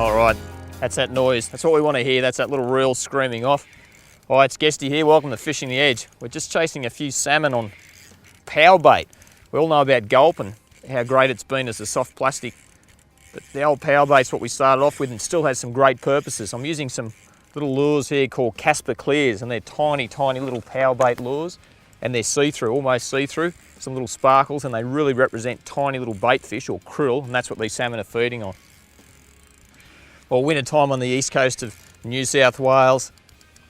All right, that's that noise. That's what we want to hear. That's that little reel screaming off. All right, it's Guesty here. Welcome to Fishing the Edge. We're just chasing a few salmon on PowerBait. We all know about gulp and how great it's been as a soft plastic. But the old PowerBait's what we started off with and still has some great purposes. I'm using some little lures here called Casper Clears, and they're tiny, tiny little PowerBait lures, and they're see-through, almost see-through, some little sparkles, and they really represent tiny little bait fish or krill, and that's what these salmon are feeding on. Well, winter time on the east coast of New South Wales,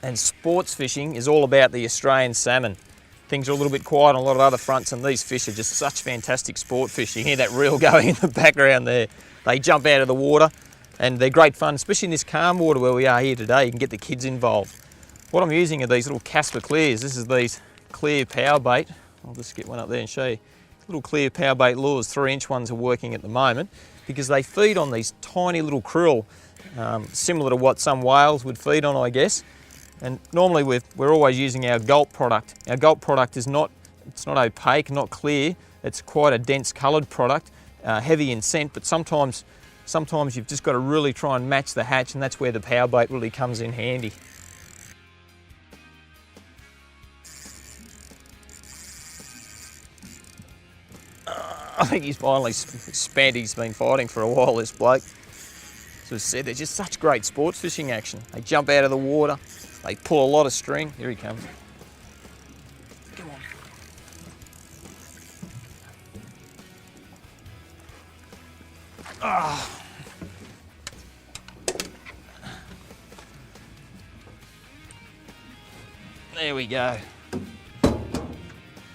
and sports fishing is all about the Australian salmon. Things are a little bit quiet on a lot of other fronts, and these fish are just such fantastic sport fish. You hear that reel going in the background there. They jump out of the water, and they're great fun, especially in this calm water where we are here today. You can get the kids involved. What I'm using are these little Casper Clears. This is these clear PowerBait. I'll just get one up there and show you. Little clear PowerBait lures, 3-inch ones are working at the moment because they feed on these tiny little krill, similar to what some whales would feed on, I guess. And normally we're always using our gulp product. Our gulp product is not opaque, not clear. It's quite a dense coloured product, heavy in scent, but sometimes you've just got to really try and match the hatch, and that's where the PowerBait really comes in handy. I think he's finally spent. He's been fighting for a while, this bloke. As I said, they're just such great sports fishing action. They jump out of the water, they pull a lot of string. Here he comes. Come on. Ah. There we go.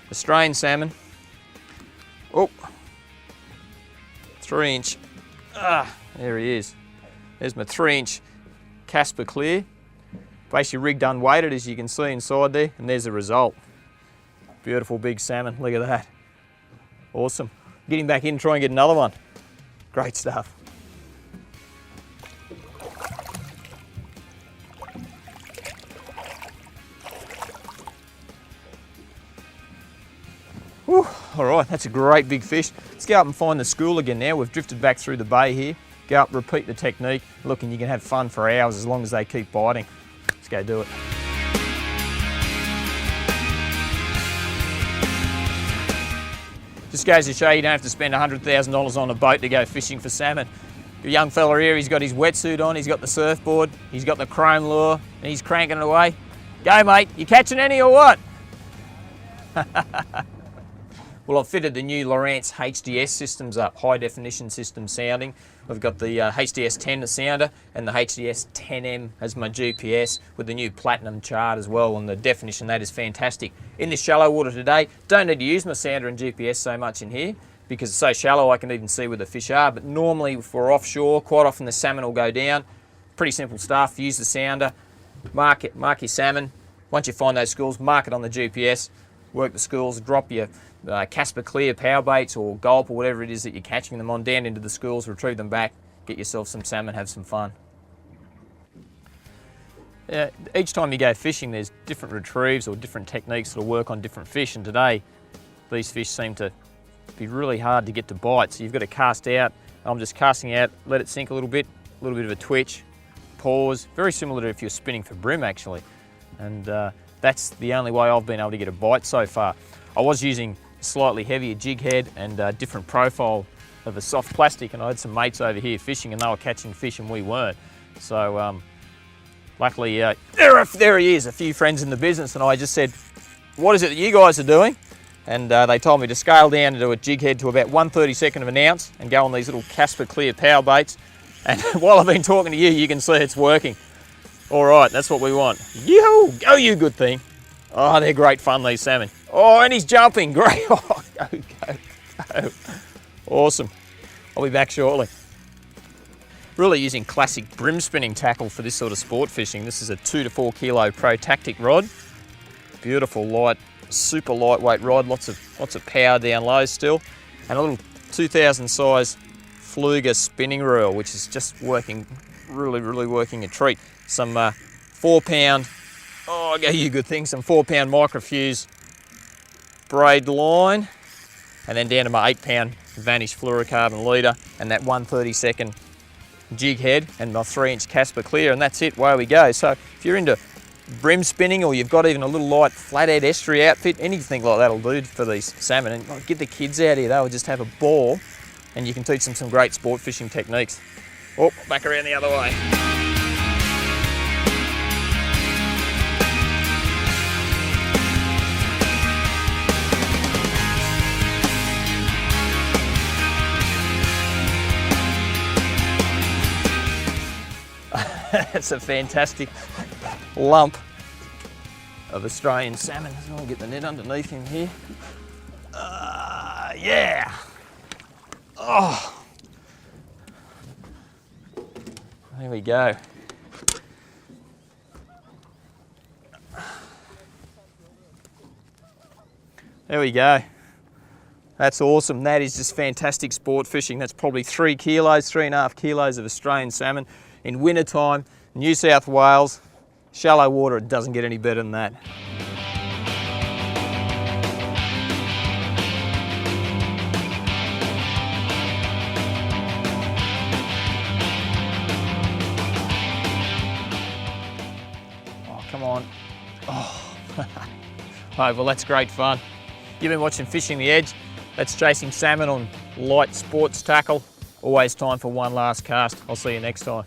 Australian salmon. Oh, 3-inch. Ah, there he is. There's my 3-inch Casper Clear. Basically rigged unweighted, as you can see inside there, and there's the result. Beautiful big salmon, look at that. Awesome. Get him back in and try and get another one. Great stuff. Whew, all right, that's a great big fish. Let's go up and find the school again now. We've drifted back through the bay here. Go up, repeat the technique. Look, and you can have fun for hours as long as they keep biting. Let's go do it. Just goes to show you don't have to spend $100,000 on a boat to go fishing for salmon. The young fella here, he's got his wetsuit on, he's got the surfboard, he's got the chrome lure, and he's cranking it away. Go, mate, you catching any or what? Well, I've fitted the new Lowrance HDS systems up, high definition system sounding. We've got the HDS 10 the sounder and the HDS 10M as my GPS with the new platinum chart as well, and the definition that is fantastic. In this shallow water today, don't need to use my sounder and GPS so much in here because it's so shallow I can even see where the fish are, but normally if we're offshore, quite often the salmon will go down. Pretty simple stuff, use the sounder, mark your salmon. Once you find those schools, mark it on the GPS, work the schools, drop your Casper Clear PowerBaits or gulp or whatever it is that you're catching them on down into the schools, retrieve them back, get yourself some salmon, have some fun. Each time you go fishing there's different retrieves or different techniques that'll work on different fish, and today these fish seem to be really hard to get to bite, so you've got to cast out. I'm just casting out, let it sink a little bit of a twitch, pause, very similar to if you're spinning for brim actually, and that's the only way I've been able to get a bite so far. I was using slightly heavier jig head and a different profile of a soft plastic, and I had some mates over here fishing and they were catching fish and we weren't. So luckily there he is, a few friends in the business, and I just said, what is it that you guys are doing? And they told me to scale down to a jig head to about 1/32 of an ounce and go on these little Casper Clear PowerBaits, and while I've been talking to you, you can see it's working. All right, that's what we want. Yoo-hoo, go you good thing. Oh, they're great fun, these salmon. Oh, and he's jumping, great. Oh, go. Awesome. I'll be back shortly. Really using classic brim spinning tackle for this sort of sport fishing. This is a 2 to 4 kilo Pro Tactic rod. Beautiful light, super lightweight rod, lots of power down low still. And a little 2000 size Fluger spinning reel, which is just working, really working a treat. Some 4-pound, oh, go you good thing, some 4-pound microfuse braid line, and then down to my 8-pound Vanish fluorocarbon leader and that 1/32 jig head and my 3-inch Casper clear, and that's it, away we go. So if you're into brim spinning, or you've got even a little light flathead estuary outfit, anything like that'll do for these salmon. And get the kids out here, they'll just have a ball, and you can teach them some great sport fishing techniques. Oh, back around the other way. That's a fantastic lump of Australian salmon. I'll get the net underneath him here. Yeah. Oh. There we go. There we go. That's awesome. That is just fantastic sport fishing. That's probably 3 kilos, 3.5 kilos of Australian salmon. In wintertime, New South Wales, shallow water, it doesn't get any better than that. Oh, come on. Oh. Oh, well, that's great fun. You've been watching Fishing the Edge. That's chasing salmon on light sports tackle. Always time for one last cast. I'll see you next time.